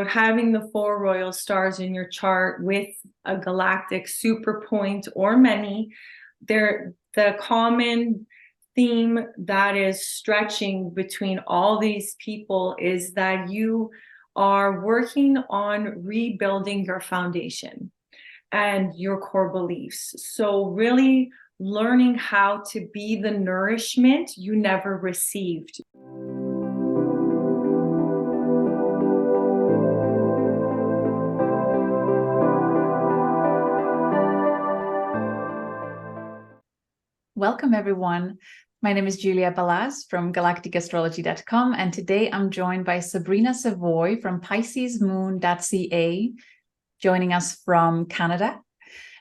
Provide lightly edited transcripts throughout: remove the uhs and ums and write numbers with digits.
Having the 4 royal stars in your chart with a galactic super point or many, they're the common theme that is stretching between all these people is that you are working on rebuilding your foundation and your core beliefs. So really learning how to be the nourishment you never received. Welcome, everyone. My name is Julia Balaz from galacticastrology.com, and today I'm joined by Sabrina Savoy from PiscesMoon.ca, joining us from Canada.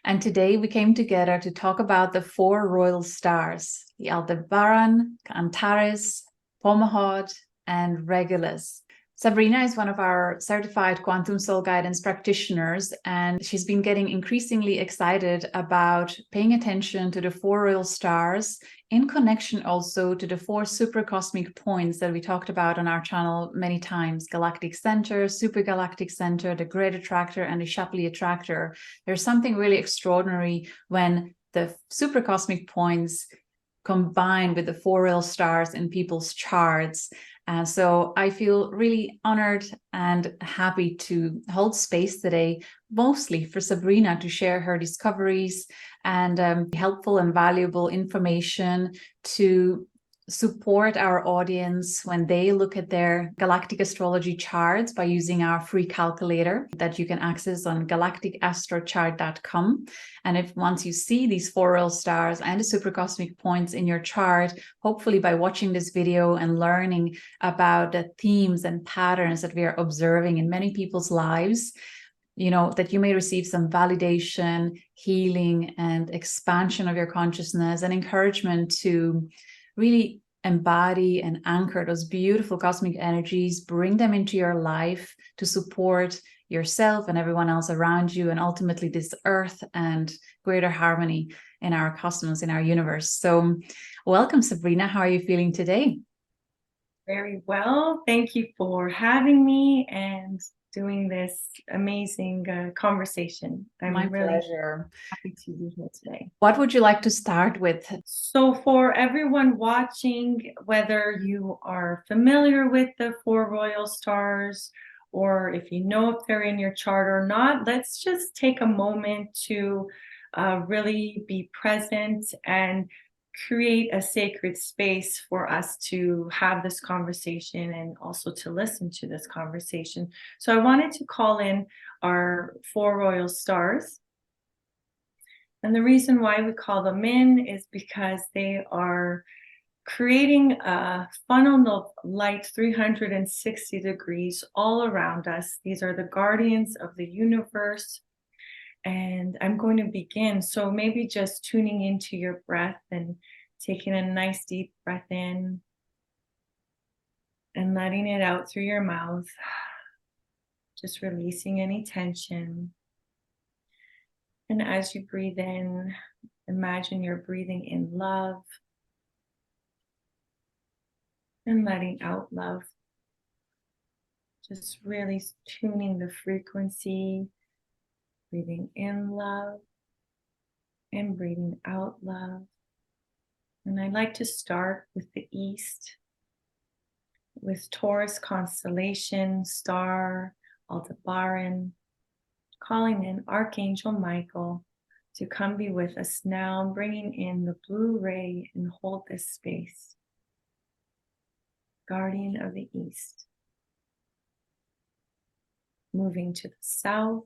And today we came together to talk about the 4 royal stars, the Aldebaran, Antares, Fomalhaut, and Regulus. Sabrina is one of our certified quantum soul guidance practitioners, and she's been getting increasingly excited about paying attention to the 4 royal stars in connection also to the 4 supracosmic points that we talked about on our channel many times: Galactic Center, Supergalactic Center, the Great Attractor, and the Shapley Attractor. There's something really extraordinary when the supracosmic points combine with the 4 royal stars in people's charts. So I feel really honored and happy to hold space today, mostly for Sabrina to share her discoveries and helpful and valuable information to support our audience when they look at their galactic astrology charts by using our free calculator that you can access on galacticastrochart.com. And if once you see these 4 royal stars and the supracosmic points in your chart, hopefully by watching this video and learning about the themes and patterns that we are observing in many people's lives, you know, that you may receive some validation, healing, and expansion of your consciousness and encouragement to really embody and anchor those beautiful cosmic energies, bring them into your life to support yourself and everyone else around you, and ultimately this earth and greater harmony in our cosmos, in our universe. So welcome, Sabrina. How are you feeling today? Very well. Thank you for having me and doing this amazing conversation. I'm My really pleasure. happy to be here today. What would you like to start with? So for everyone watching, whether you are familiar with the 4 royal stars or if you know if they're in your chart or not, let's just take a moment to really be present and create a sacred space for us to have this conversation and also to listen to this conversation. So I wanted to call in our 4 royal stars. And the reason why we call them in is because they are creating a funnel of light 360 degrees all around us. These are the guardians of the universe. And I'm going to begin. So maybe just tuning into your breath and taking a nice deep breath in and letting it out through your mouth. Just releasing any tension. And as you breathe in, imagine you're breathing in love and letting out love. Just really tuning the frequency. Breathing in love and breathing out love. And I like to start with the east, with Taurus constellation, star, Aldebaran, calling in Archangel Michael to come be with us now, bringing in the blue ray and hold this space. Guardian of the east. Moving to the south,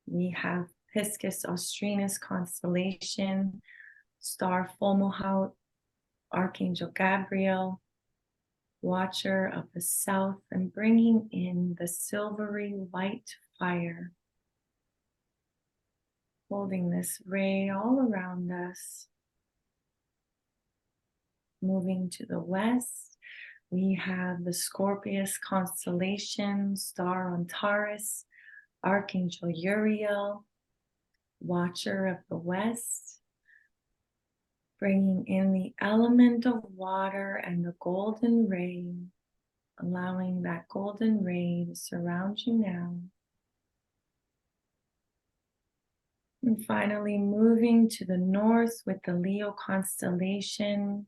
we have Pisces Austrinus constellation, star Fomalhaut, Archangel Gabriel, watcher of the south, and bringing in the silvery white fire, holding this ray all around us. Moving to the west, we have the Scorpio constellation, star Antares, Archangel Uriel, watcher of the west, bringing in the element of water and the golden ray, allowing that golden ray to surround you now. And finally, moving to the north with the Leo constellation,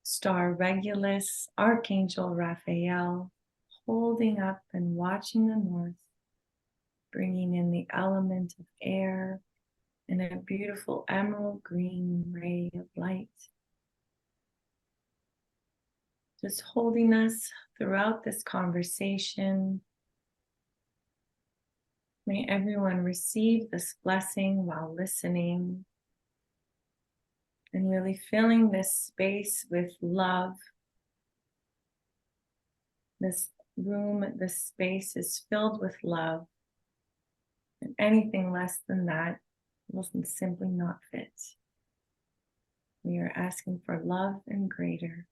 star Regulus, Archangel Raphael, holding up and watching the north, bringing in the element of air and a beautiful emerald green ray of light. Just holding us throughout this conversation. May everyone receive this blessing while listening and really filling this space with love. This room, this space is filled with love, and anything less than that will simply not fit. We are asking for love and greater.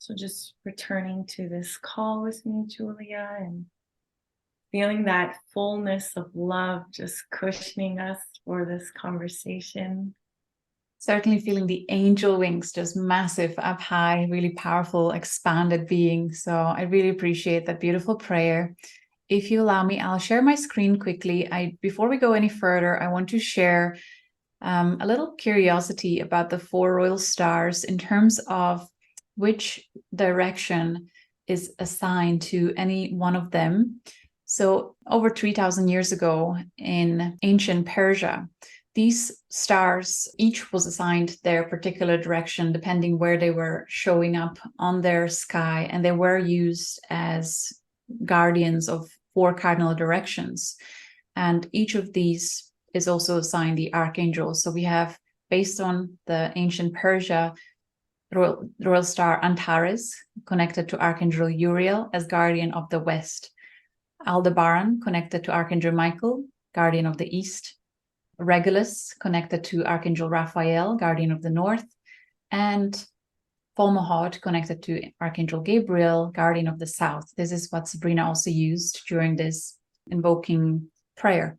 So just returning to this call with me, Julia, and feeling that fullness of love just cushioning us for this conversation. Certainly feeling the angel wings just massive up high, really powerful, expanded being. So I really appreciate that beautiful prayer. If you allow me, I'll share my screen quickly. Before we go any further, I want to share a little curiosity about the 4 royal stars in terms of which direction is assigned to any one of them. So over 3,000 years ago in ancient Persia, these stars each was assigned their particular direction depending where they were showing up on their sky, and they were used as guardians of 4 cardinal directions. And each of these is also assigned the archangel. So we have, based on the ancient Persia, royal star Antares connected to Archangel Uriel as guardian of the west, Aldebaran connected to Archangel Michael, guardian of the east, Regulus connected to Archangel Raphael, guardian of the north, and Fomalhaut connected to Archangel Gabriel, guardian of the south. This is what Sabrina also used during this invoking prayer.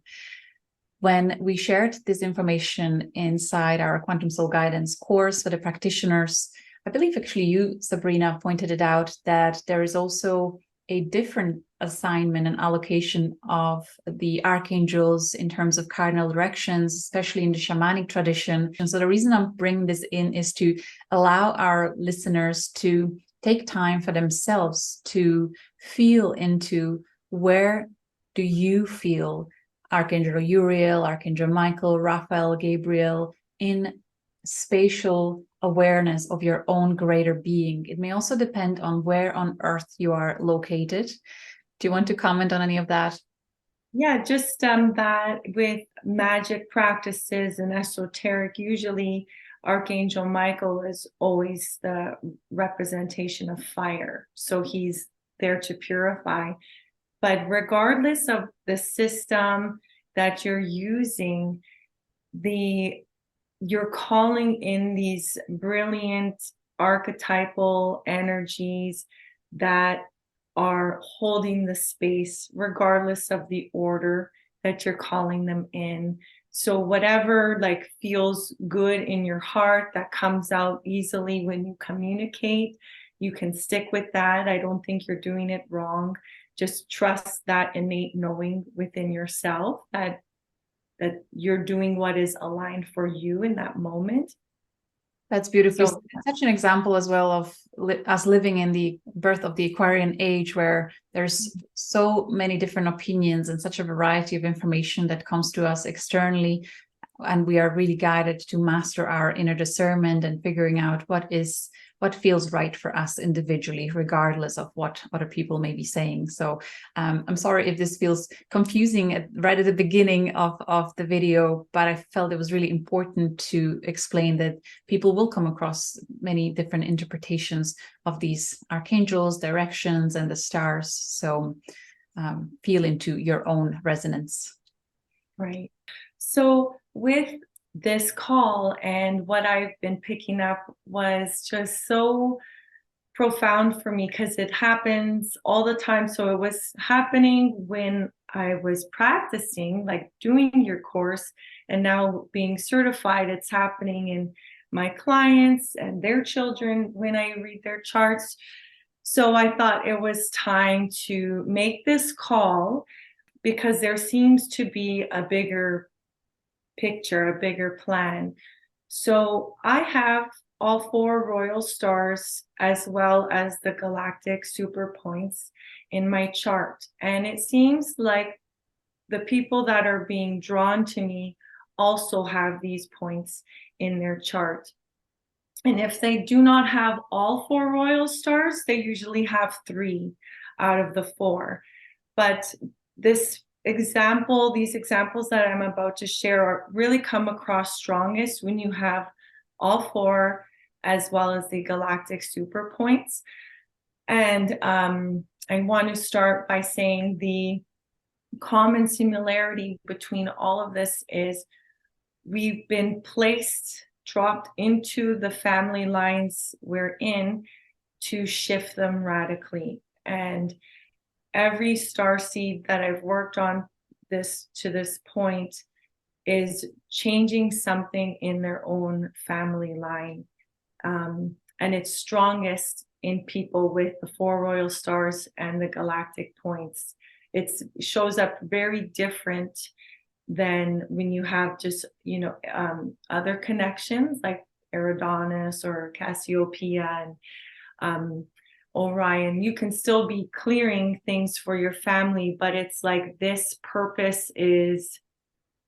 When we shared this information inside our Quantum Soul Guidance course for the practitioners, I believe actually you, Sabrina, pointed it out that there is also a different assignment and allocation of the archangels in terms of cardinal directions, especially in the shamanic tradition. And so the reason I'm bringing this in is to allow our listeners to take time for themselves to feel into where do you feel Archangel Uriel, Archangel Michael, Raphael, Gabriel in spatial awareness of your own greater being. It may also depend on where on earth you are located. Do you want to comment on any of that? Yeah, just that with magic practices and esoteric, usually Archangel Michael is always the representation of fire. So he's there to purify. But regardless of the system that you're using, you're calling in these brilliant archetypal energies that are holding the space, regardless of the order that you're calling them in. So whatever feels good in your heart, that comes out easily when you communicate, you can stick with that. I don't think you're doing it wrong. Just trust that innate knowing within yourself that you're doing what is aligned for you in that moment. That's beautiful. So, it's such an example as well of us living in the birth of the Aquarian age, where there's so many different opinions and such a variety of information that comes to us externally. And we are really guided to master our inner discernment and figuring out what feels right for us individually, regardless of what other people may be saying. So I'm sorry if this feels confusing right at the beginning of the video, but I felt it was really important to explain that people will come across many different interpretations of these archangels, directions, and the stars. So feel into your own resonance. Right. So with this call and what I've been picking up was just so profound for me because it happens all the time. So it was happening when I was practicing, doing your course, and now being certified, it's happening in my clients and their children when I read their charts. So I thought it was time to make this call because there seems to be a bigger picture, a bigger plan. So I have all 4 royal stars as well as the galactic super points in my chart. And it seems like the people that are being drawn to me also have these points in their chart. And if they do not have all 4 royal stars, they usually have 3 out of the 4. But these examples that I'm about to share really come across strongest when you have all 4 as well as the galactic super points. And I want to start by saying the common similarity between all of this is we've been dropped into the family lines we're in to shift them radically. And every starseed that I've worked on to this point is changing something in their own family line. And it's strongest in people with the 4 royal stars and the galactic points. It shows up very different than when you have just, other connections like Eridanus or Cassiopeia and Orion. You can still be clearing things for your family, but it's like this purpose is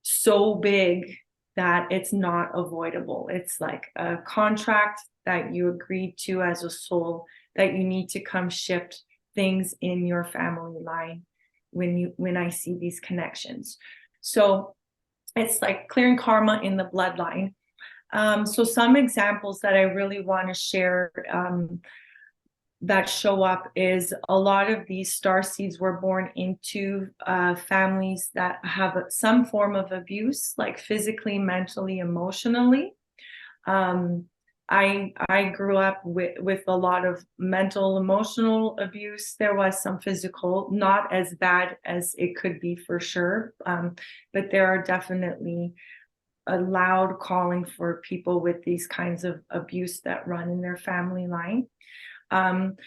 so big that it's not avoidable. It's like a contract that you agreed to as a soul that you need to come shift things in your family line when I see these connections. So it's like clearing karma in the bloodline. So some examples that I really want to share that show up is a lot of these starseeds were born into families that have some form of abuse, like physically, mentally, emotionally. I grew up with a lot of mental, emotional abuse. There was some physical, not as bad as it could be for sure, but there are definitely a loud calling for people with these kinds of abuse that run in their family line.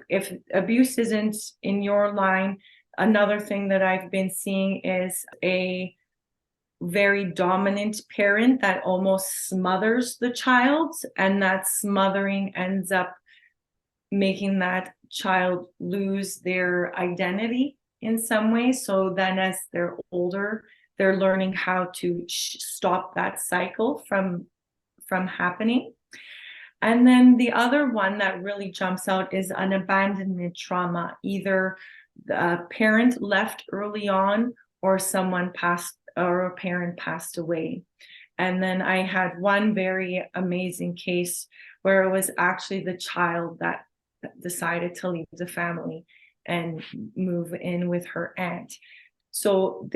If abuse isn't in your line, another thing that I've been seeing is a very dominant parent that almost smothers the child, and that smothering ends up making that child lose their identity in some way. So then as they're older, they're learning how to stop that cycle from happening. And then the other one that really jumps out is an abandonment trauma. Either the parent left early on or someone passed or a parent passed away. And then I had one very amazing case where it was actually the child that decided to leave the family and move in with her aunt. So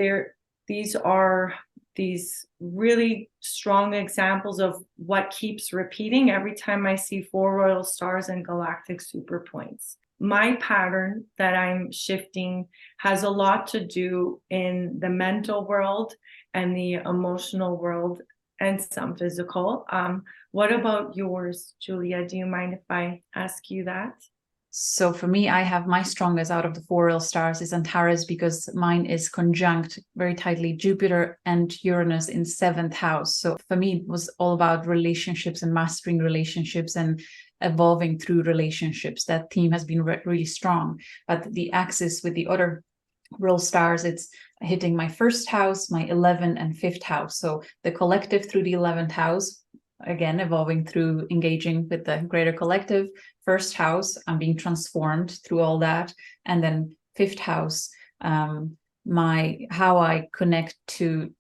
these are these really strong examples of what keeps repeating every time I see 4 royal stars and galactic super points. My pattern that I'm shifting has a lot to do in the mental world and the emotional world and some physical. What about yours, Julia? Do you mind if I ask you that? So for me, I have my strongest out of the 4 royal stars is Antares, because mine is conjunct very tightly Jupiter and Uranus in 7th house. So for me, it was all about relationships and mastering relationships and evolving through relationships. That theme has been really strong. But the axis with the other royal stars, it's hitting my 1st house, my 11th and 5th house. So the collective through the 11th house, again, evolving through engaging with the greater collective. 1st house, I'm being transformed through all that. And then 5th house, how I connect to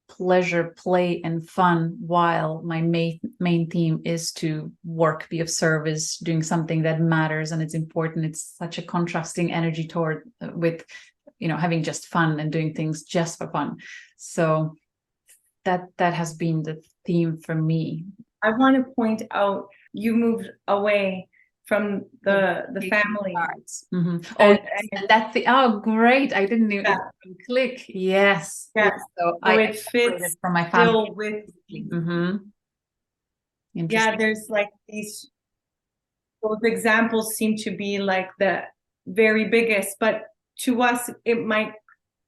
pleasure, play, and fun, while my main theme is to work, be of service, doing something that matters and it's important. It's such a contrasting energy toward with, having just fun and doing things just for fun. So that has been the theme for me. I want to point out you moved away from the family. Mm-hmm. And that's great. I didn't even click. Yes. Yes. So it fits from my family. still with Mm-hmm. yeah, there's like these those examples seem to be like the very biggest, but to us,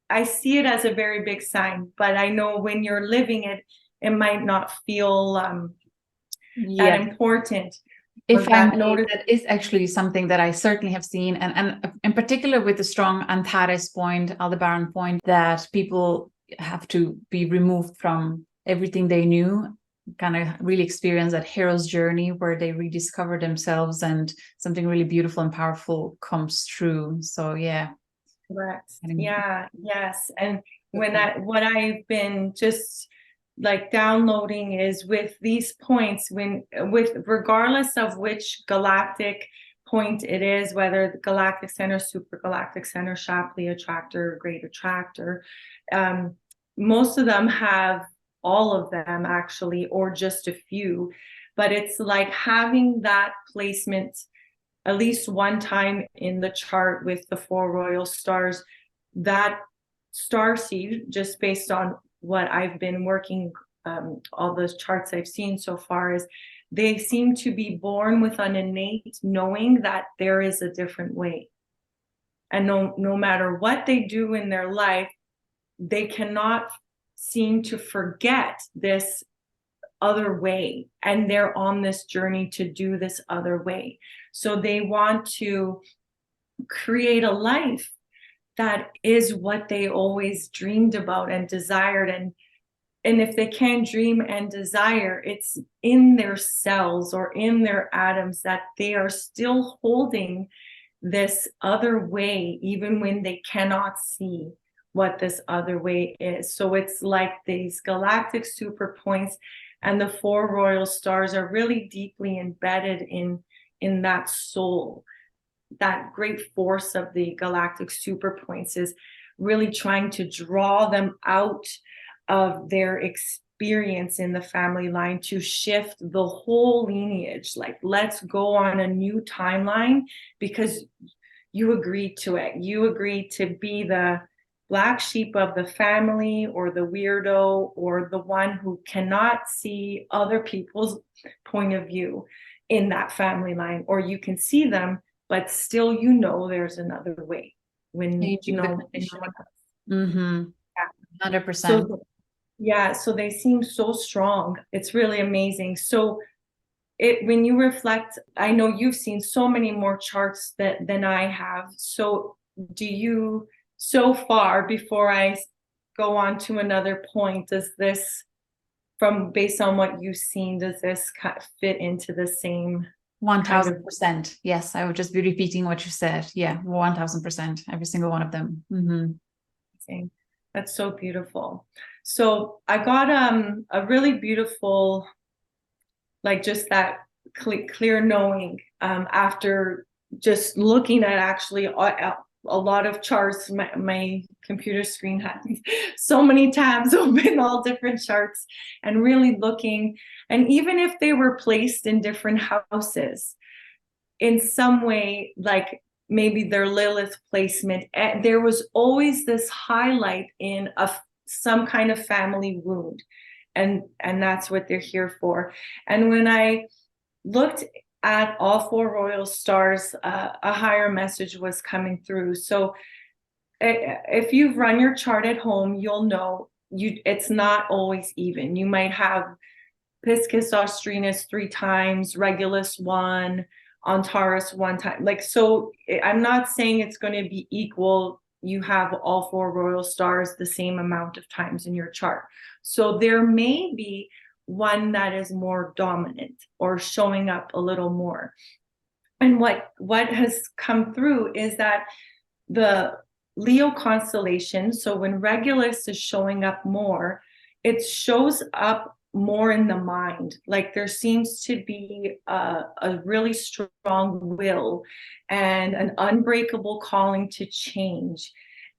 I see it as a very big sign, but I know when you're living it, it might not feel that important. If I may, that is actually something that I certainly have seen, and in particular with the strong Antares point, Aldebaran point, that people have to be removed from everything they knew, kind of really experience that hero's journey where they rediscover themselves and something really beautiful and powerful comes through. So yeah. Correct. Yeah, yes. And what I've been just like downloading is with these points, regardless of which galactic point it is, whether the galactic center, super galactic center, Shapley, attractor, great attractor, most of them have all of them actually, or just a few, but it's like having that placement at least one time in the chart with the 4 royal stars. That star seed, just based on what I've been working, all those charts I've seen so far, is they seem to be born with an innate knowing that there is a different way. And no matter what they do in their life, they cannot seem to forget this other way, and they're on this journey to do this other way. So they want to create a life that is what they always dreamed about and desired. And if they can't dream and desire, it's in their cells or in their atoms that they are still holding this other way, even when they cannot see what this other way is. So it's like these galactic super points and the 4 royal stars are really deeply embedded in that soul. That great force of the galactic super points is really trying to draw them out of their experience in the family line to shift the whole lineage. Like, let's go on a new timeline because you agreed to it. You agreed to be the black sheep of the family, or the weirdo, or the one who cannot see other people's point of view in that family line. Or you can see them, but still, there's another way. When Mm-hmm. 100%. So they seem so strong. It's really amazing. So when you reflect, I know you've seen so many more charts than I have. So do you, so far, before I go on to another point, does this, based on what you've seen, does this fit into the same? 1000%. Yes, I would just be repeating what you said. Yeah, 1000%. Every single one of them. Mm-hmm. That's so beautiful. So I got a really beautiful, like, just that clear knowing after just looking at actually a lot of charts. My computer screen had so many tabs open, all different charts, and really looking. And even if they were placed in different houses, in some way, like maybe their Lilith placement, there was always this highlight in some kind of family wound. And that's what they're here for. And when I looked at all 4 royal stars, a higher message was coming through. So if you've run your chart at home, you'll know it's not always even. You might have Pisces Austrinus 3 times, Regulus 1, Antares 1 time. Like, so I'm not saying it's going to be equal. You have all 4 royal stars the same amount of times in your chart. So there may be one that is more dominant or showing up a little more. And what has come through is that the Leo constellation, so when Regulus is showing up more, it shows up more in the mind. Like, there seems to be a really strong will and an unbreakable calling to change.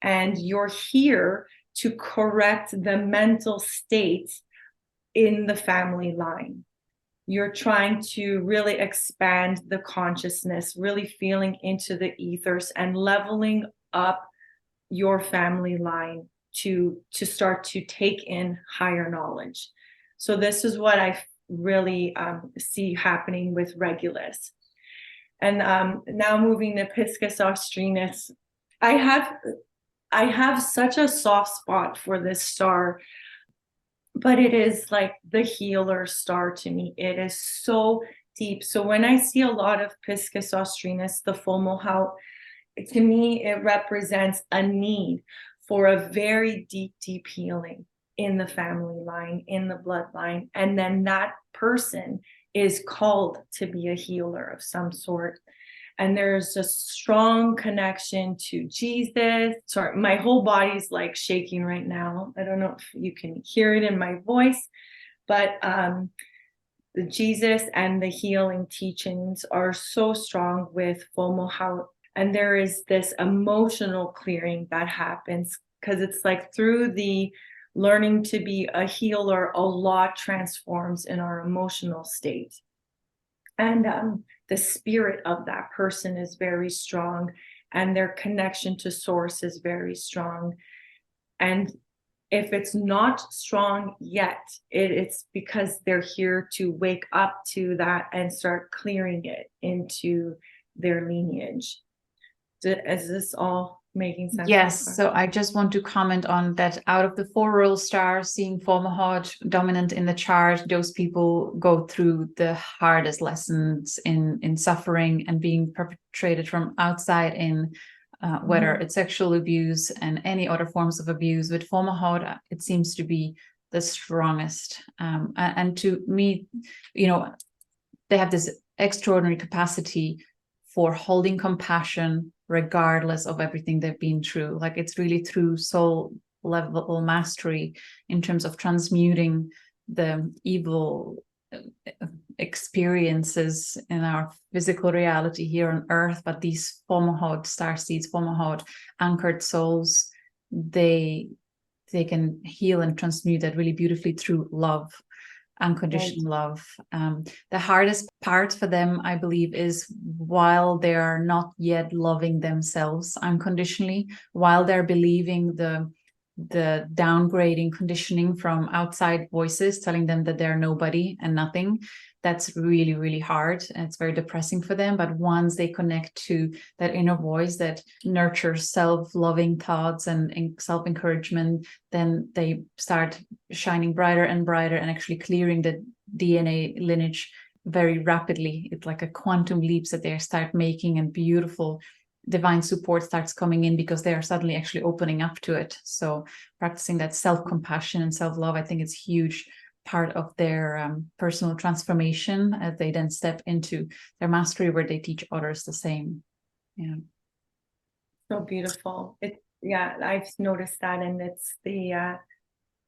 And you're here to correct the mental state in the family line. You're trying to really expand the consciousness, really feeling into the ethers and leveling up your family line to start to take in higher knowledge. So this is what I really see happening with Regulus. And now moving to Pisces Austrinus, I have such a soft spot for this star, but it is like the healer star to me. It is so deep. So when I see a lot of Pisces Austrinus, the Fomalhaut, to me, it represents a need for a very deep, deep healing in the family line, in the bloodline. And then that person is called to be a healer of some sort. And there's a strong connection to Jesus. Sorry, my whole body's like shaking right now. I don't know if you can hear it in my voice, but the Jesus and the healing teachings are so strong with Fomalhaut. And there is this emotional clearing that happens because it's like through the learning to be a healer, a lot transforms in our emotional state. And the spirit of that person is very strong, and their connection to source is very strong. And if it's not strong yet, it's because they're here to wake up to that and start clearing it into their lineage. Is this all making sense? Yes, so I just want to comment on that. Out of the 4 royal stars, seeing Fomalhaut dominant in the chart, those people go through the hardest lessons in suffering and being perpetrated from outside in, whether it's sexual abuse and any other forms of abuse. With Fomalhaut, it seems to be the strongest. And to me, you know, they have this extraordinary capacity for holding compassion regardless of everything they've been through. Like, it's really through soul level mastery in terms of transmuting the evil experiences in our physical reality here on Earth. But these Fomalhaut starseeds, Fomalhaut anchored souls, they can heal and transmute that really beautifully through love, unconditional love. The hardest part for them, I believe, is while they are not yet loving themselves unconditionally, while they're believing the downgrading conditioning from outside voices telling them that they're nobody and nothing. That's really, really hard, and it's very depressing for them. But once they connect to that inner voice that nurtures self-loving thoughts and self-encouragement, then they start shining brighter and brighter and actually clearing the DNA lineage very rapidly. It's like a quantum leaps that they start making, and beautiful divine support starts coming in because they are suddenly actually opening up to it. So practicing that self-compassion and self-love, I think it's huge part of their personal transformation as they then step into their mastery, where they teach others the same. Yeah, so beautiful. I've noticed that. And it's the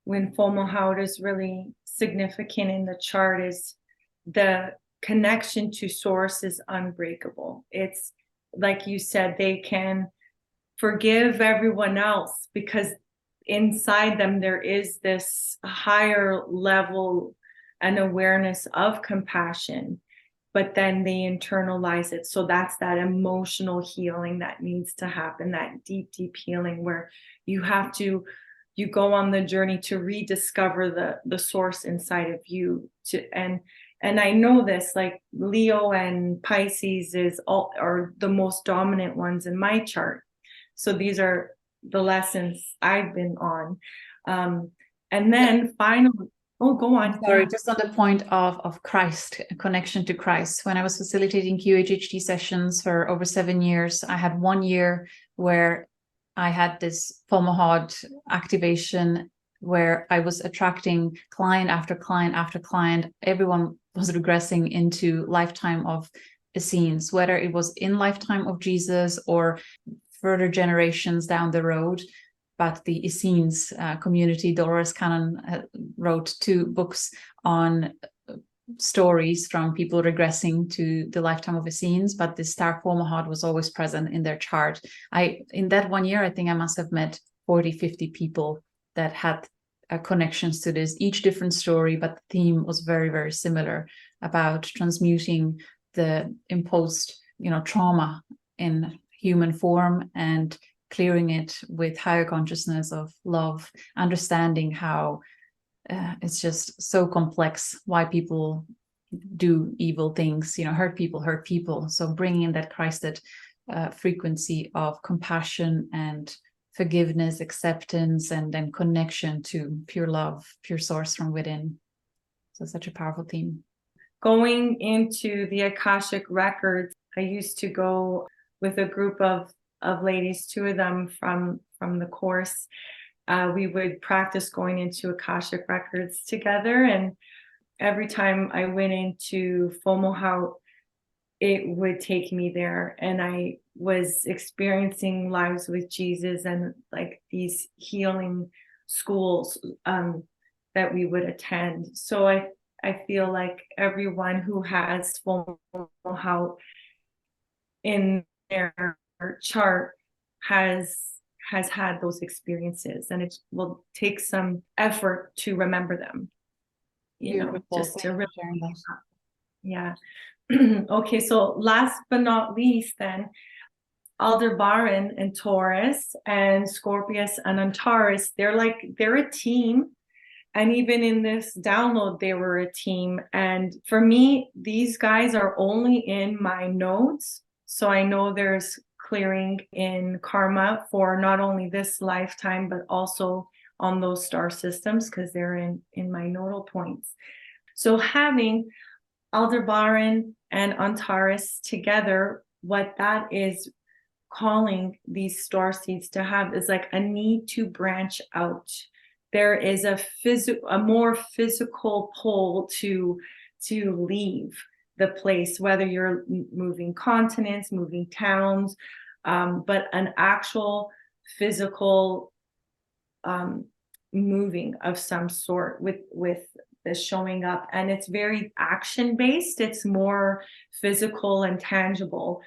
when Fomalhaut is really significant in the chart, is the connection to source is unbreakable. It's like you said, they can forgive everyone else because inside them there is this higher level and awareness of compassion, but then they internalize it. So that's that emotional healing that needs to happen, that deep, deep healing where you go on the journey to rediscover the source inside of you. And I know this, like Leo and Pisces are the most dominant ones in my chart. So these are the lessons I've been on. And then finally, go on. Sorry, just on the point of Christ, connection to Christ. When I was facilitating QHHT sessions for over 7 years, I had 1 year where I had this Fomalhaut activation where I was attracting client after client after client. Everyone was regressing into lifetime of Essenes, whether it was in lifetime of Jesus or further generations down the road. But the Essenes community, Dolores Cannon wrote 2 books on stories from people regressing to the lifetime of Essenes, but the star Fomalhaut was always present in their chart. In that 1 year, I think I must have met 40, 50 people that had connections to this, each different story, but the theme was very, very similar about transmuting the imposed, trauma in human form and clearing it with higher consciousness of love, understanding how it's just so complex why people do evil things, hurt people. So bringing in that Christed frequency of compassion and forgiveness, acceptance, and then connection to pure love, pure source from within. So such a powerful theme. Going into the Akashic records, I used to go with a group of ladies, two of them from the course. We would practice going into Akashic records together, and every time I went into Fomalhaut, it would take me there, and I was experiencing lives with Jesus and like these healing schools that we would attend. So I feel like everyone who has Fomalhaut in their chart has had those experiences, and it will take some effort to remember them. Just to really, yeah. Okay, so last but not least, then Aldebaran and Taurus and Scorpius and Antares, they're a team. And even in this download, they were a team. And for me, these guys are only in my nodes. So I know there's clearing in karma for not only this lifetime, but also on those star systems, because they're in my nodal points. So having Aldebaran and Antares together, what that is calling these star seeds to have is like a need to branch out. There is a more physical pull to leave the place, whether you're moving continents, moving towns, but an actual physical moving of some sort with the showing up. And it's very action based. It's more physical and tangible.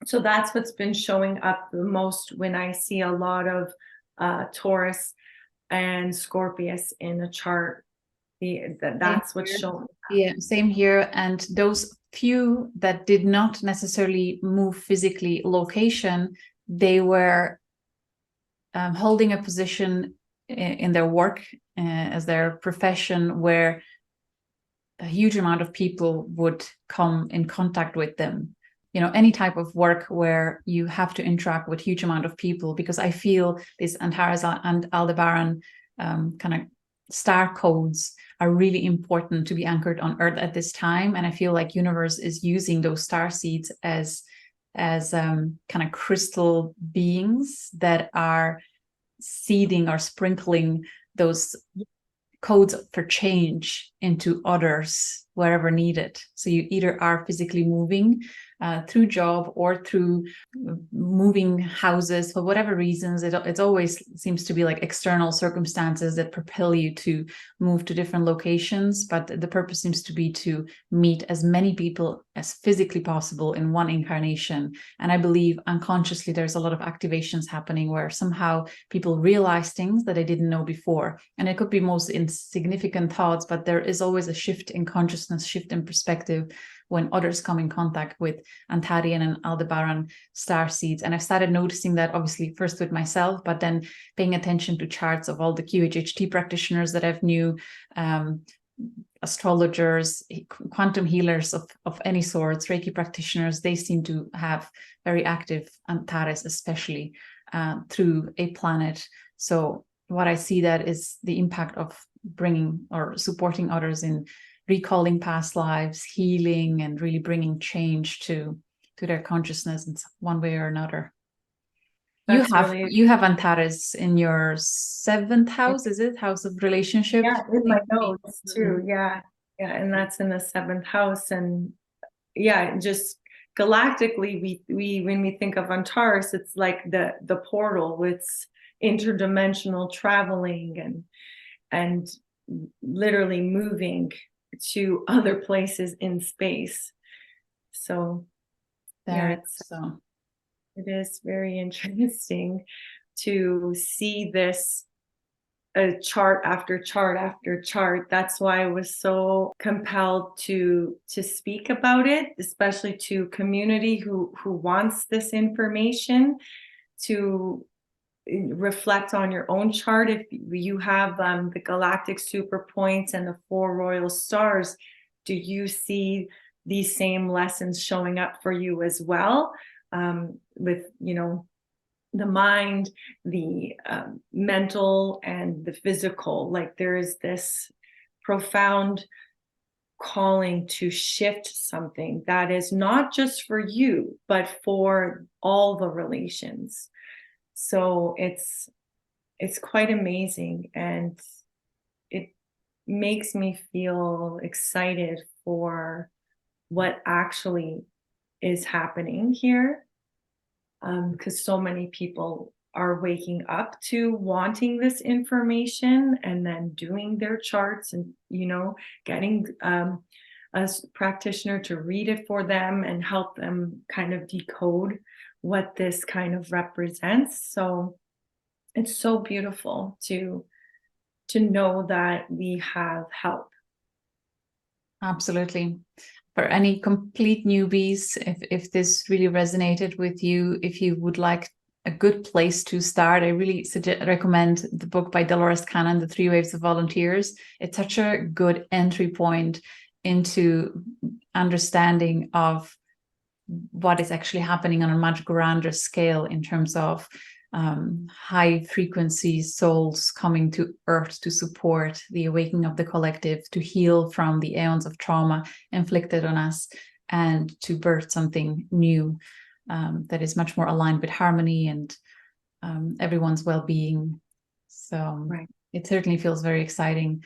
So that's what's been showing up the most when I see a lot of Taurus and Scorpius in a chart. That's what's showing. Yeah, same here. And those few that did not necessarily move physically location, they were holding a position in their work as their profession where a huge amount of people would come in contact with them. Any type of work where you have to interact with huge amount of people, because I feel this Antares and Aldebaran kind of star codes are really important to be anchored on Earth at this time. And I feel like universe is using those star seeds as kind of crystal beings that are seeding or sprinkling those codes for change into others wherever needed. So you either are physically moving through job or through moving houses for whatever reasons. It always seems to be like external circumstances that propel you to move to different locations, but the purpose seems to be to meet as many people as physically possible in one incarnation. And I believe unconsciously there's a lot of activations happening where somehow people realize things that they didn't know before. And it could be most insignificant thoughts, but there is always a shift in consciousness, shift in perspective when others come in contact with Antarian and Aldebaran star seeds. And I've started noticing that obviously first with myself, but then paying attention to charts of all the QHHT practitioners that I've knew, astrologers, quantum healers of any sorts, Reiki practitioners. They seem to have very active Antares, especially through a planet. So what I see that is the impact of bringing or supporting others in recalling past lives, healing, and really bringing change to their consciousness in one way or another. You have Antares in your 7th house, is it? House of relationship? Yeah, in my notes too. Yeah. And that's in the 7th house. And yeah, just galactically, we when we think of Antares, it's like the portal with interdimensional traveling and literally moving to other places in space. So it is very interesting to see this chart after chart after chart. That's why I was so compelled to speak about it, especially to community who wants this information, to reflect on your own chart. If you have the galactic super points and the 4 royal stars, Do you see these same lessons showing up for you as well? With, the mind, the mental, and the physical. Like there is this profound calling to shift something that is not just for you, but for all the relations. So it's quite amazing, and it makes me feel excited for what actually is happening here, because so many people are waking up to wanting this information and then doing their charts and getting a practitioner to read it for them and help them kind of decode what this kind of represents. So it's so beautiful to know that we have help. Absolutely. For any complete newbies, if this really resonated with you, if you would like a good place to start, I really recommend the book by Dolores Cannon, The Three Waves of Volunteers. It's such a good entry point into understanding of what is actually happening on a much grander scale in terms of high frequency souls coming to Earth to support the awakening of the collective, to heal from the aeons of trauma inflicted on us, and to birth something new that is much more aligned with harmony and everyone's well-being. So It certainly feels very exciting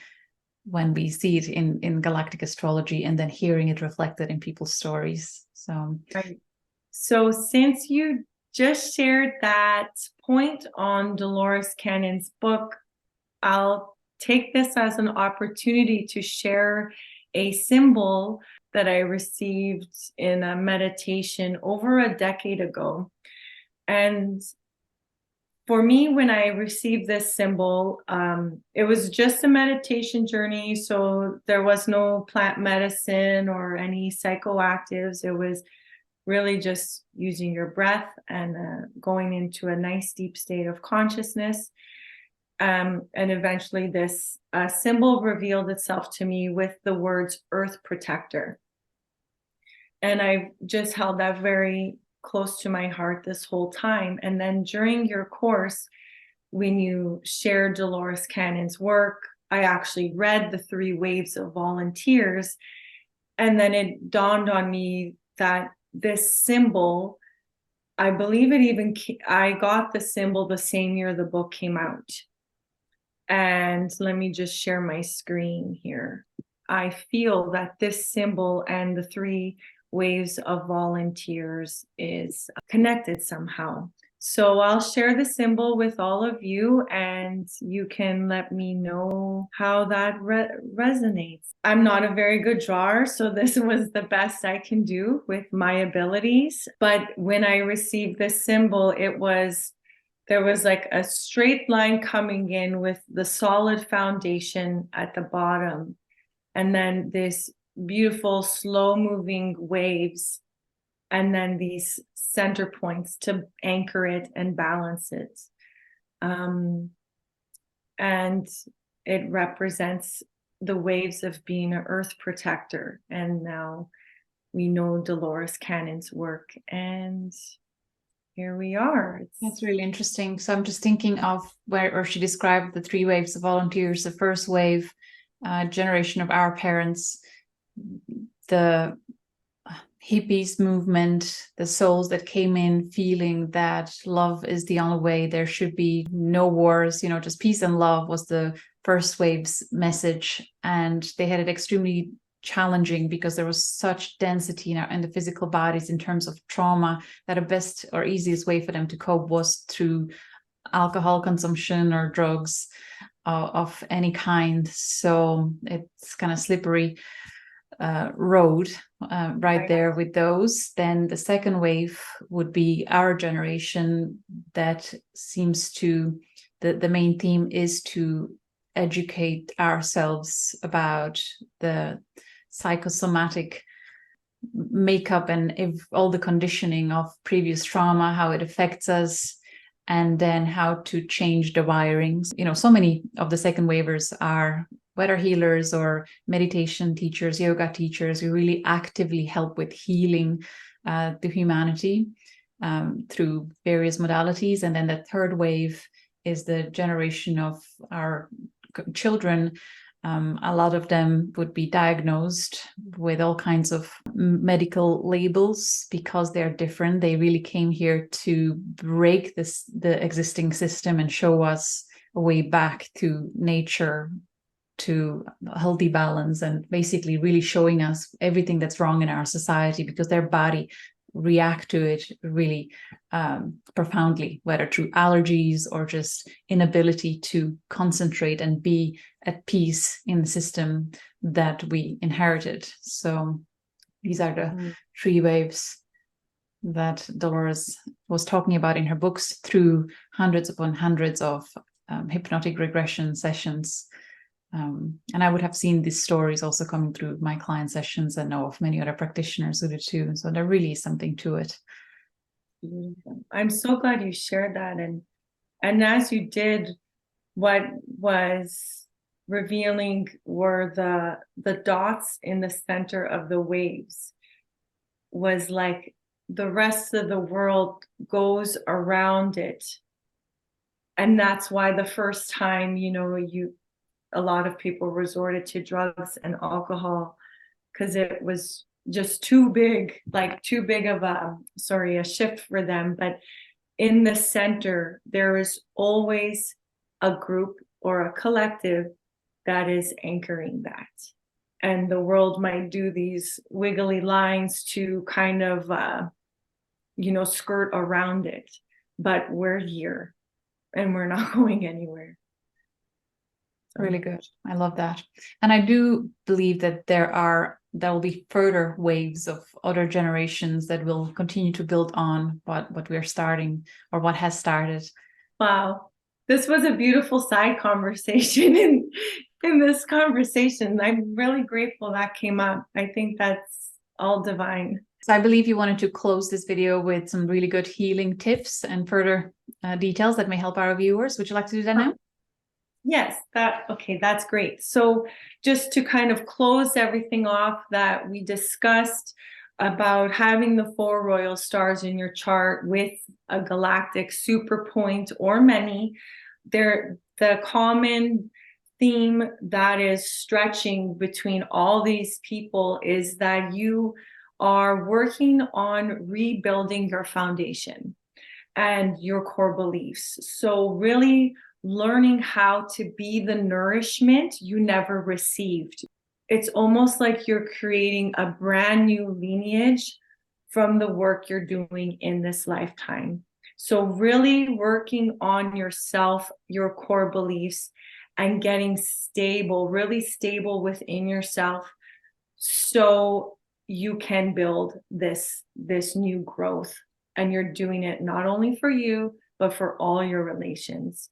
when we see it in galactic astrology and then hearing it reflected in people's stories. So since you just shared that point on Dolores Cannon's book, I'll take this as an opportunity to share a symbol that I received in a meditation over a decade ago. And for me, when I received this symbol, it was just a meditation journey. So there was no plant medicine or any psychoactives. It was really just using your breath and going into a nice deep state of consciousness. And eventually this symbol revealed itself to me with the words Earth Protector. And I just held that very close to my heart this whole time. And then during your course, when you shared Dolores Cannon's work, I actually read The Three Waves of Volunteers. And then it dawned on me that this symbol, I believe I got the symbol the same year the book came out. And let me just share my screen here. I feel that this symbol and the three waves of volunteers is connected somehow. So I'll share the symbol with all of you, and you can let me know how that resonates. I'm not a very good drawer, so this was the best I can do with my abilities. But when I received this symbol, there was like a straight line coming in with the solid foundation at the bottom, and then this beautiful slow moving waves, and then these center points to anchor it and balance it. And it represents the waves of being an earth protector. And now we know Dolores Cannon's work, and here we are. That's really interesting. So I'm just thinking of where she described the three waves of volunteers. The first wave, generation of our parents, the hippies movement, the souls that came in feeling that love is the only way, there should be no wars, just peace and love was the first wave's message. And they had it extremely challenging because there was such density in the physical bodies in terms of trauma that the best or easiest way for them to cope was through alcohol consumption or drugs of any kind. So it's kind of slippery road right there with those. Then the second wave would be our generation, that seems to the main theme is to educate ourselves about the psychosomatic makeup and if all the conditioning of previous trauma, how it affects us, and then how to change the wirings. So many of the second wavers are weather healers or meditation teachers, yoga teachers, who really actively help with healing the humanity through various modalities. And then the third wave is the generation of our children. A lot of them would be diagnosed with all kinds of medical labels because they're different. They really came here to break the existing system and show us a way back to nature, to a healthy balance, and basically really showing us everything that's wrong in our society, because their body react to it really profoundly, whether through allergies or just inability to concentrate and be at peace in the system that we inherited. So these are the three waves that Dolores was talking about in her books through hundreds upon hundreds of hypnotic regression sessions. And I would have seen these stories also coming through my client sessions, and know of many other practitioners who do too. So there really is something to it. I'm so glad you shared that. And as you did, what was revealing were the dots in the center of the waves. Was like the rest of the world goes around it. And that's why the first time, a lot of people resorted to drugs and alcohol, because it was just too big of a shift for them. But in the center, there is always a group or a collective that is anchoring that. And the world might do these wiggly lines to kind of, skirt around it. But we're here and we're not going anywhere. Really good. I love that. And I do believe that there will be further waves of other generations that will continue to build on what we're starting, or what has started. Wow. This was a beautiful side conversation in this conversation. I'm really grateful that came up. I think that's all divine. So I believe you wanted to close this video with some really good healing tips and further details that may help our viewers. Would you like to do that now? Yes, that's great. So just to kind of close everything off that we discussed about having the 4 royal stars in your chart with a galactic super point or many, the common theme that is stretching between all these people is that you are working on rebuilding your foundation and your core beliefs. So really learning how to be the nourishment you never received. It's almost like you're creating a brand new lineage from the work you're doing in this lifetime. So really working on yourself, your core beliefs, and getting stable, really stable within yourself, so you can build this new growth. And you're doing it not only for you, but for all your relations.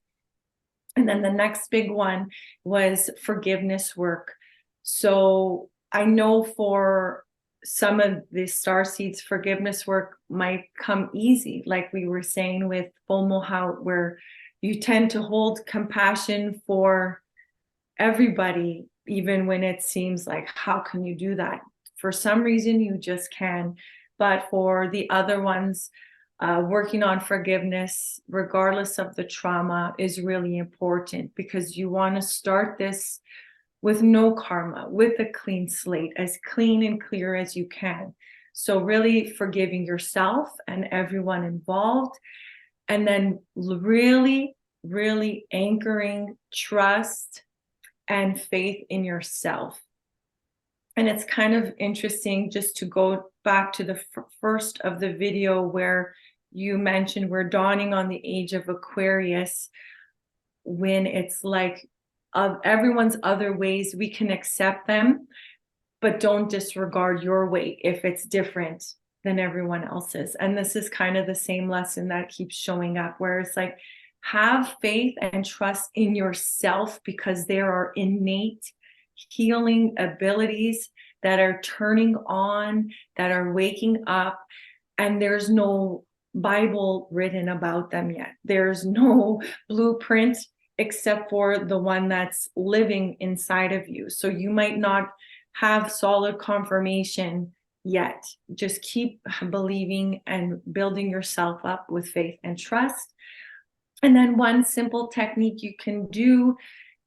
And then the next big one was forgiveness work. So I know for some of the starseeds, forgiveness work might come easy, like we were saying with Fomalhaut, where you tend to hold compassion for everybody, even when it seems like, how can you do that? For some reason, you just can. But for the other ones, working on forgiveness, regardless of the trauma, is really important, because you want to start this with no karma, with a clean slate, as clean and clear as you can. So really forgiving yourself and everyone involved, and then really, really anchoring trust and faith in yourself. And it's kind of interesting just to go back to the first of the video where you mentioned we're dawning on the age of Aquarius, when it's like of everyone's other ways, we can accept them, but don't disregard your way if it's different than everyone else's. And this is kind of the same lesson that keeps showing up, where it's like, have faith and trust in yourself, because there are innate healing abilities that are turning on, that are waking up, and there's no Bible written about them yet. There's no blueprint except for the one that's living inside of you. So you might not have solid confirmation yet. Just keep believing and building yourself up with faith and trust. And then one simple technique you can do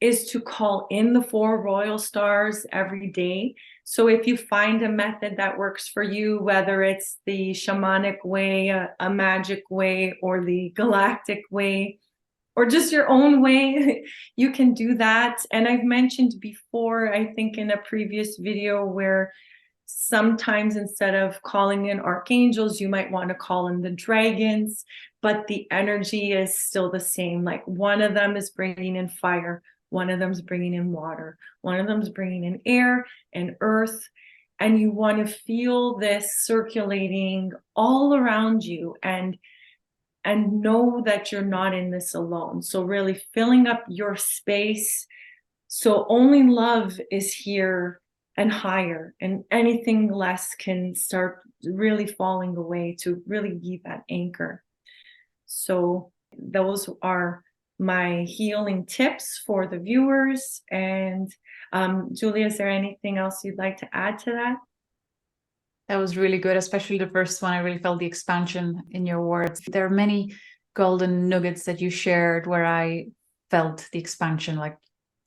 is to call in the 4 royal stars every day. So if you find a method that works for you, whether it's the shamanic way, a magic way, or the galactic way, or just your own way, you can do that. And I've mentioned before, I think in a previous video, where sometimes instead of calling in archangels, you might want to call in the dragons, but the energy is still the same. Like one of them is bringing in fire, one of them is bringing in water, one of them is bringing in air and earth. And you want to feel this circulating all around you and know that you're not in this alone. So really filling up your space. So only love is here and higher, and anything less can start really falling away, to really be that anchor. So those are my healing tips for the viewers. And Julia, is there anything else you'd like to add to that? That was really good, especially the first one. I really felt the expansion in your words. There are many golden nuggets that you shared where I felt the expansion, like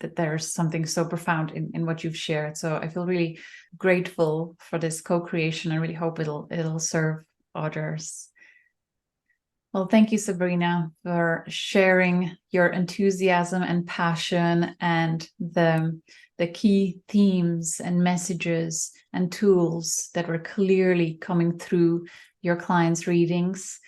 that there's something so profound in what you've shared. So I feel really grateful for this co-creation. I really hope it'll serve others. Well, thank you, Sabrina, for sharing your enthusiasm and passion and the key themes and messages and tools that were clearly coming through your clients' readings.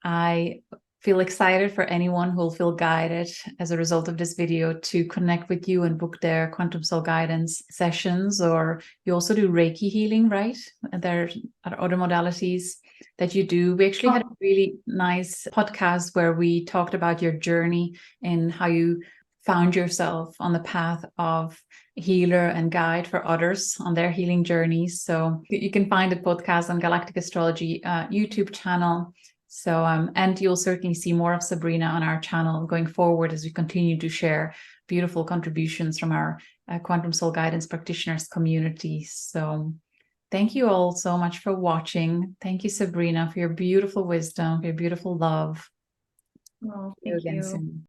I feel excited for anyone who will feel guided as a result of this video to connect with you and book their Quantum Soul Guidance sessions. Or you also do Reiki healing, right? There are other modalities that you do. We actually had a really nice podcast where we talked about your journey and how you found yourself on the path of healer and guide for others on their healing journeys. So you can find the podcast on Galactic Astrology YouTube channel. So, and you'll certainly see more of Sabrina on our channel going forward as we continue to share beautiful contributions from our Quantum Soul Guidance practitioners community. So thank you all so much for watching. Thank you, Sabrina, for your beautiful wisdom, for your beautiful love. Oh, See you thank again you. soon.